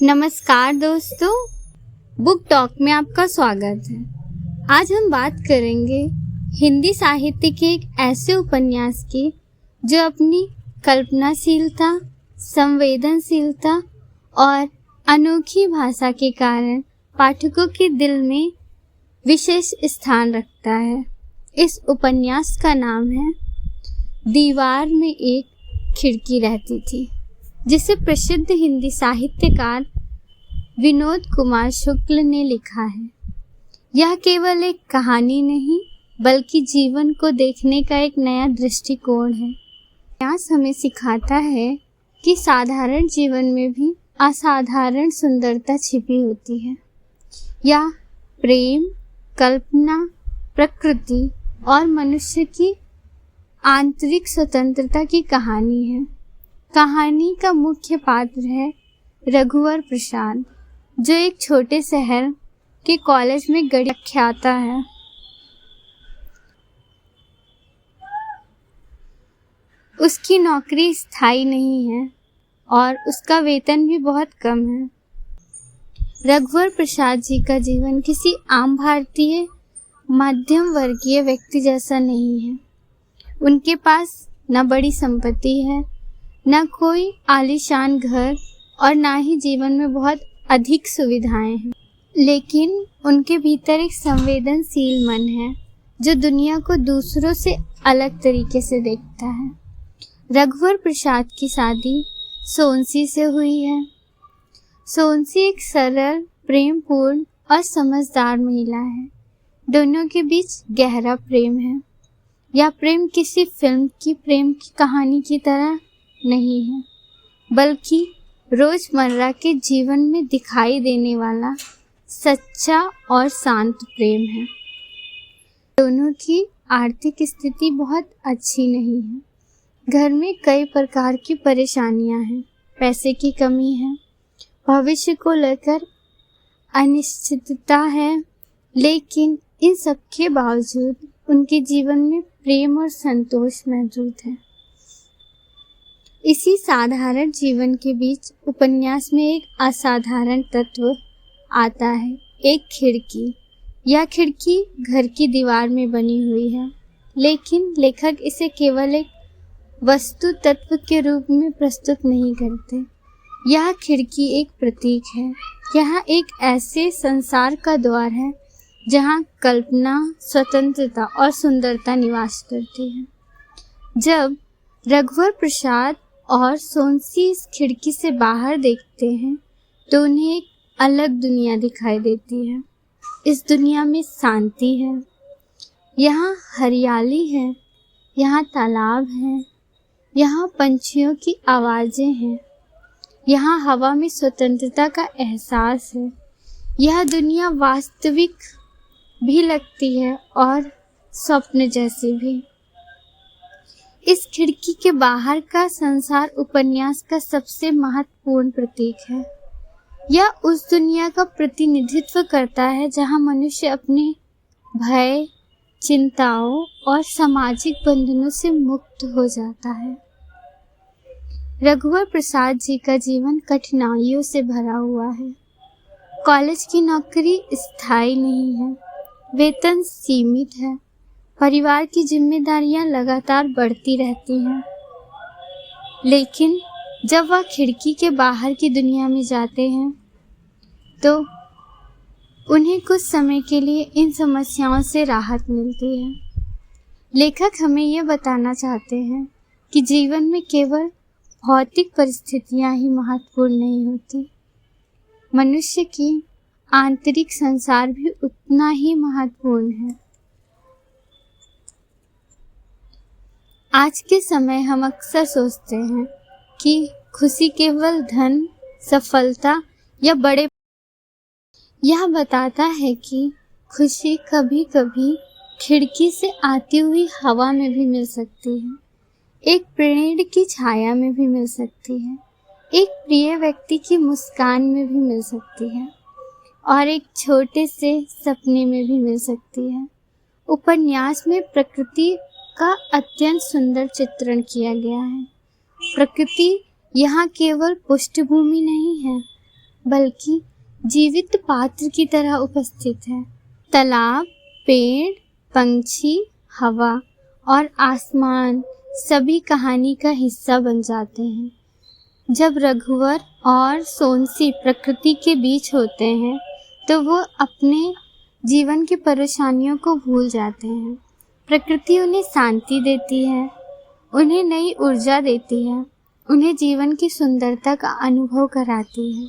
नमस्कार दोस्तों, book talk में आपका स्वागत है। आज हम बात करेंगे हिंदी साहित्य के एक ऐसे उपन्यास की जो अपनी कल्पनाशीलता, संवेदनशीलता और अनोखी भाषा के कारण पाठकों के दिल में विशेष स्थान रखता है। इस उपन्यास का नाम है दीवार में एक खिड़की रहती थी, जिसे प्रसिद्ध हिंदी साहित्यकार विनोद कुमार शुक्ल ने लिखा है। यह केवल एक कहानी नहीं बल्कि जीवन को देखने का एक नया दृष्टिकोण है। उपन्यास हमें सिखाता है कि साधारण जीवन में भी असाधारण सुंदरता छिपी होती है। यह प्रेम, कल्पना, प्रकृति और मनुष्य की आंतरिक स्वतंत्रता की कहानी है। कहानी का मुख्य पात्र है रघुवर प्रसाद, जो एक छोटे शहर के कॉलेज में व्याख्याता है। उसकी नौकरी स्थायी नहीं है और उसका वेतन भी बहुत कम है। रघुवर प्रसाद जी का जीवन किसी आम भारतीय मध्यम वर्गीय व्यक्ति जैसा नहीं है। उनके पास न बड़ी संपत्ति है, न कोई आलीशान घर और ना ही जीवन में बहुत अधिक सुविधाएं हैं, लेकिन उनके भीतर एक संवेदनशील मन है जो दुनिया को दूसरों से अलग तरीके से देखता है। रघुवर प्रसाद की शादी सोनसी से हुई है। सोनसी एक सरल, प्रेमपूर्ण और समझदार महिला है। दोनों के बीच गहरा प्रेम है। यह प्रेम किसी फिल्म की प्रेम की कहानी की तरह नहीं है, बल्कि रोजमर्रा के जीवन में दिखाई देने वाला सच्चा और शांत प्रेम है। दोनों की आर्थिक स्थिति बहुत अच्छी नहीं है। घर में कई प्रकार की परेशानियां हैं। पैसे की कमी है, भविष्य को लेकर अनिश्चितता है, लेकिन इन सब के बावजूद उनके जीवन में प्रेम और संतोष मौजूद है। इसी साधारण जीवन के बीच उपन्यास में एक असाधारण तत्व आता है, एक खिड़की। यह खिड़की घर की दीवार में बनी हुई है, लेकिन लेखक इसे केवल एक वस्तु तत्व के रूप में प्रस्तुत नहीं करते। यह खिड़की एक प्रतीक है। यह एक ऐसे संसार का द्वार है जहाँ कल्पना, स्वतंत्रता और सुंदरता निवास करती है। जब रघुवर प्रसाद और सोनसी इस खिड़की से बाहर देखते हैं तो उन्हें एक अलग दुनिया दिखाई देती है। इस दुनिया में शांति है, यहाँ हरियाली है, यहाँ तालाब है, यहाँ पंछियों की आवाजें हैं, यहाँ हवा में स्वतंत्रता का एहसास है। यह दुनिया वास्तविक भी लगती है और स्वप्न जैसी भी। इस खिड़की के बाहर का संसार उपन्यास का सबसे महत्वपूर्ण प्रतीक है। यह उस दुनिया का प्रतिनिधित्व करता है जहां मनुष्य अपने भय, चिंताओं और सामाजिक बंधनों से मुक्त हो जाता है। रघुवर प्रसाद जी का जीवन कठिनाइयों से भरा हुआ है। कॉलेज की नौकरी स्थायी नहीं है, वेतन सीमित है, परिवार की जिम्मेदारियां लगातार बढ़ती रहती हैं। लेकिन जब वह खिड़की के बाहर की दुनिया में जाते हैं तो उन्हें कुछ समय के लिए इन समस्याओं से राहत मिलती है। लेखक हमें यह बताना चाहते हैं कि जीवन में केवल भौतिक परिस्थितियां ही महत्वपूर्ण नहीं होती, मनुष्य की आंतरिक संसार भी उतना ही महत्वपूर्ण है। आज के समय हम अक्सर सोचते हैं कि खुशी केवल धन, सफलता या बड़े। यह बताता है कि खुशी कभी कभी खिड़की से आती हुई हवा में भी मिल सकती है, एक पेड़ की छाया में भी मिल सकती है, एक प्रिय व्यक्ति की मुस्कान में भी मिल सकती है और एक छोटे से सपने में भी मिल सकती है। उपन्यास में प्रकृति का अत्यंत सुंदर चित्रण किया गया है। प्रकृति यहाँ केवल पृष्ठभूमि नहीं है, बल्कि जीवित पात्र की तरह उपस्थित है। तालाब, पेड़, पंछी, हवा और आसमान सभी कहानी का हिस्सा बन जाते हैं। जब रघुवर और सोनसी प्रकृति के बीच होते हैं तो वो अपने जीवन की परेशानियों को भूल जाते हैं। प्रकृति उन्हें शांति देती है, उन्हें नई ऊर्जा देती है, उन्हें जीवन की सुंदरता का अनुभव कराती है।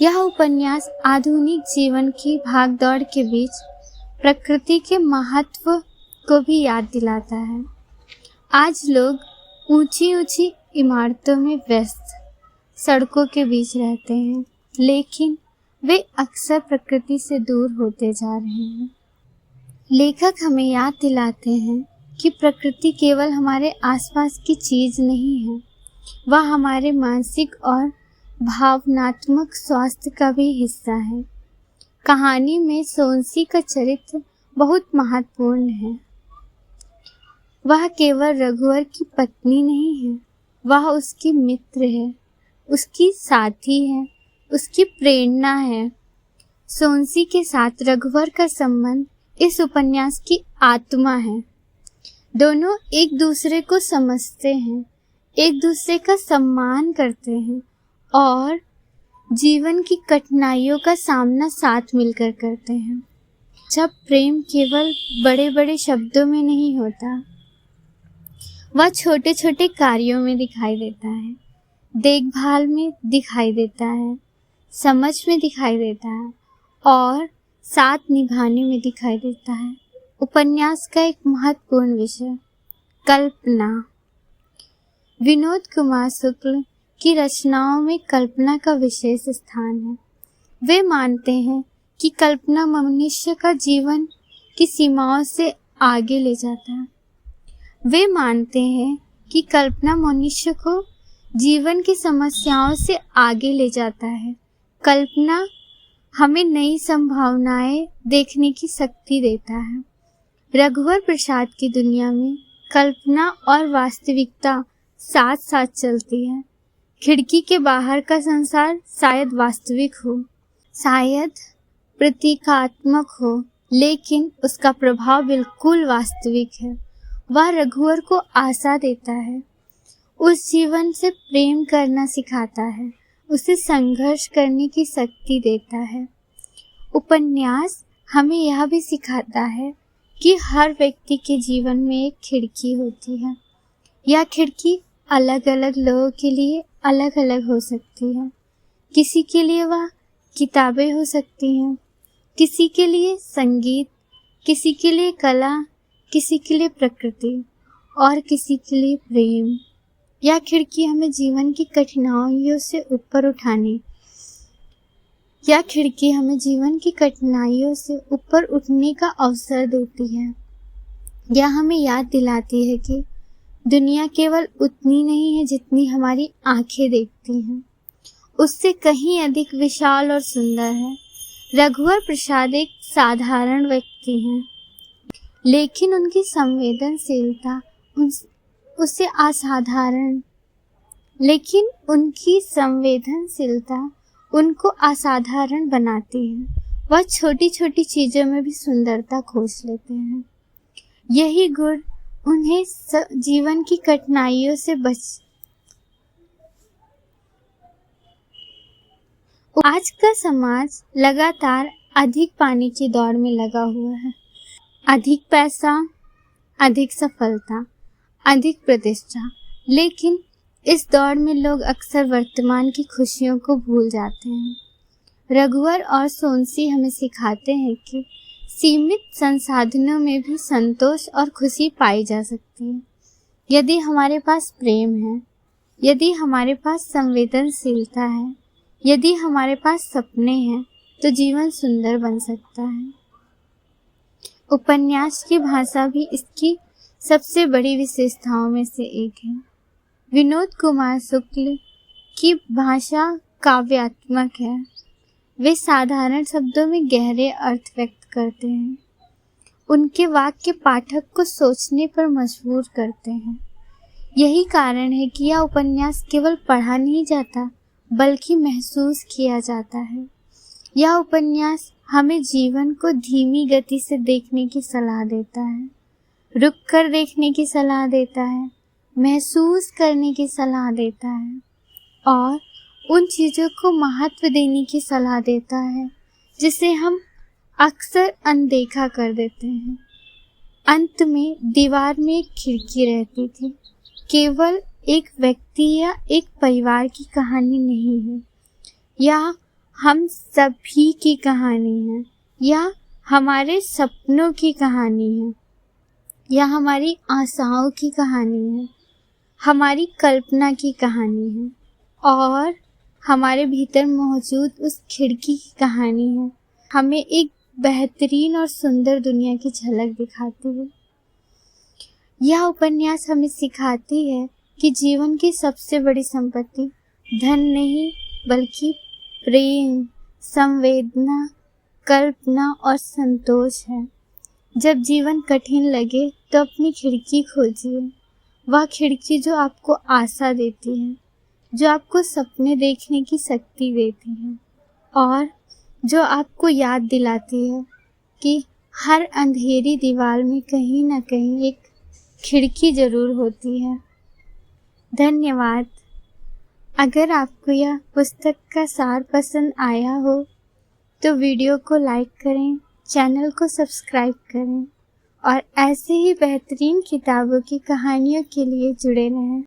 यह उपन्यास आधुनिक जीवन की भागदौड़ के बीच प्रकृति के महत्व को भी याद दिलाता है। आज लोग ऊंची ऊंची इमारतों में व्यस्त सड़कों के बीच रहते हैं, लेकिन वे अक्सर प्रकृति से दूर होते जा रहे हैं। लेखक हमें याद दिलाते हैं कि प्रकृति केवल हमारे आसपास की चीज नहीं है, वह हमारे मानसिक और भावनात्मक स्वास्थ्य का भी हिस्सा है। कहानी में सोनसी का चरित्र बहुत महत्वपूर्ण है। वह केवल रघुवर की पत्नी नहीं है, वह उसकी मित्र है, उसकी साथी है, उसकी प्रेरणा है। सोनसी के साथ रघुवर का संबंध इस उपन्यास की आत्मा है। दोनों एक दूसरे को समझते हैं, एक दूसरे का सम्मान करते हैं और जीवन की कठिनाइयों का सामना साथ मिलकर करते हैं। जब प्रेम केवल बड़े बड़े शब्दों में नहीं होता, वह छोटे छोटे कार्यों में दिखाई देता है, देखभाल में दिखाई देता है, समझ में दिखाई देता है और साथ निभाने में दिखाई देता है। उपन्यास का एक महत्वपूर्ण विषय कल्पना। विनोद कुमार शुक्ल की रचनाओं में कल्पना का विशेष स्थान है। वे मानते हैं कि कल्पना मनुष्य का जीवन की सीमाओं से आगे ले जाता है। वे मानते हैं कि कल्पना मनुष्य को जीवन की समस्याओं से आगे ले जाता है। कल्पना हमें नई संभावनाएं देखने की शक्ति देता है। रघुवर प्रसाद की दुनिया में कल्पना और वास्तविकता साथ साथ चलती है। खिड़की के बाहर का संसार शायद वास्तविक हो, शायद प्रतीकात्मक हो, लेकिन उसका प्रभाव बिल्कुल वास्तविक है। वह रघुवर को आशा देता है, उस जीवन से प्रेम करना सिखाता है, उसे संघर्ष करने की शक्ति देता है। उपन्यास हमें यह भी सिखाता है कि हर व्यक्ति के जीवन में एक खिड़की होती है। यह खिड़की अलग अलग लोगों के लिए अलग अलग हो सकती है। किसी के लिए वह किताबें हो सकती हैं, किसी के लिए संगीत, किसी के लिए कला, किसी के लिए प्रकृति और किसी के लिए प्रेम। यह खिड़की हमें जीवन की कठिनाइयों से ऊपर उठाने का अवसर देती है। यह हमें याद दिलाती है कि दुनिया केवल उतनी नहीं है जितनी हमारी आंखें देखती हैं, उससे कहीं अधिक विशाल और सुंदर है। रघुवर प्रसाद एक साधारण व्यक्ति हैं, लेकिन उनकी संवेदनशीलता उनको असाधारण बनाती है। वह छोटी छोटी चीजों में भी सुंदरता खोज लेते हैं। यही गुण उन्हें जीवन की कठिनाइयों से आज का समाज लगातार अधिक पाने की दौड़ में लगा हुआ है। अधिक पैसा, अधिक सफलता, अधिक प्रतिष्ठा, लेकिन इस दौड़ में लोग अक्सर वर्तमान की खुशियों को भूल जाते हैं। रघुवर और सोनसी हमें सिखाते हैं कि सीमित संसाधनों में भी संतोष और खुशी पाई जा सकती है। यदि हमारे पास प्रेम है, यदि हमारे पास संवेदनशीलता है, यदि हमारे पास सपने हैं, तो जीवन सुंदर बन सकता है। उपन्यास की भाषा भी इसकी सबसे बड़ी विशेषताओं में से एक है। विनोद कुमार शुक्ल की भाषा काव्यात्मक है। वे साधारण शब्दों में गहरे अर्थ व्यक्त करते हैं। उनके वाक्य पाठक को सोचने पर मजबूर करते हैं। यही कारण है कि यह उपन्यास केवल पढ़ा नहीं जाता, बल्कि महसूस किया जाता है। यह उपन्यास हमें जीवन को धीमी गति से देखने की सलाह देता है, रुक कर देखने की सलाह देता है, महसूस करने की सलाह देता है और उन चीज़ों को महत्व देने की सलाह देता है जिसे हम अक्सर अनदेखा कर देते हैं। अंत में दीवार में एक खिड़की रहती थी। केवल एक व्यक्ति या एक परिवार की कहानी नहीं है, यह हम सभी की कहानी है, या हमारे सपनों की कहानी है, या हमारी आशाओं की कहानी है, हमारी कल्पना की कहानी है और हमारे भीतर मौजूद उस खिड़की की कहानी है। हमें एक बेहतरीन और सुंदर दुनिया की झलक दिखाती है। यह उपन्यास हमें सिखाती है कि जीवन की सबसे बड़ी संपत्ति धन नहीं बल्कि प्रेम, संवेदना, कल्पना और संतोष है। जब जीवन कठिन लगे तो अपनी खिड़की खोजिए, वह खिड़की जो आपको आशा देती है, जो आपको सपने देखने की शक्ति देती है और जो आपको याद दिलाती है कि हर अंधेरी दीवार में कहीं ना कहीं एक खिड़की जरूर होती है। धन्यवाद। अगर आपको यह पुस्तक का सार पसंद आया हो तो वीडियो को लाइक करें, चैनल को सब्सक्राइब करें और ऐसे ही बेहतरीन किताबों की कहानियों के लिए जुड़े रहें।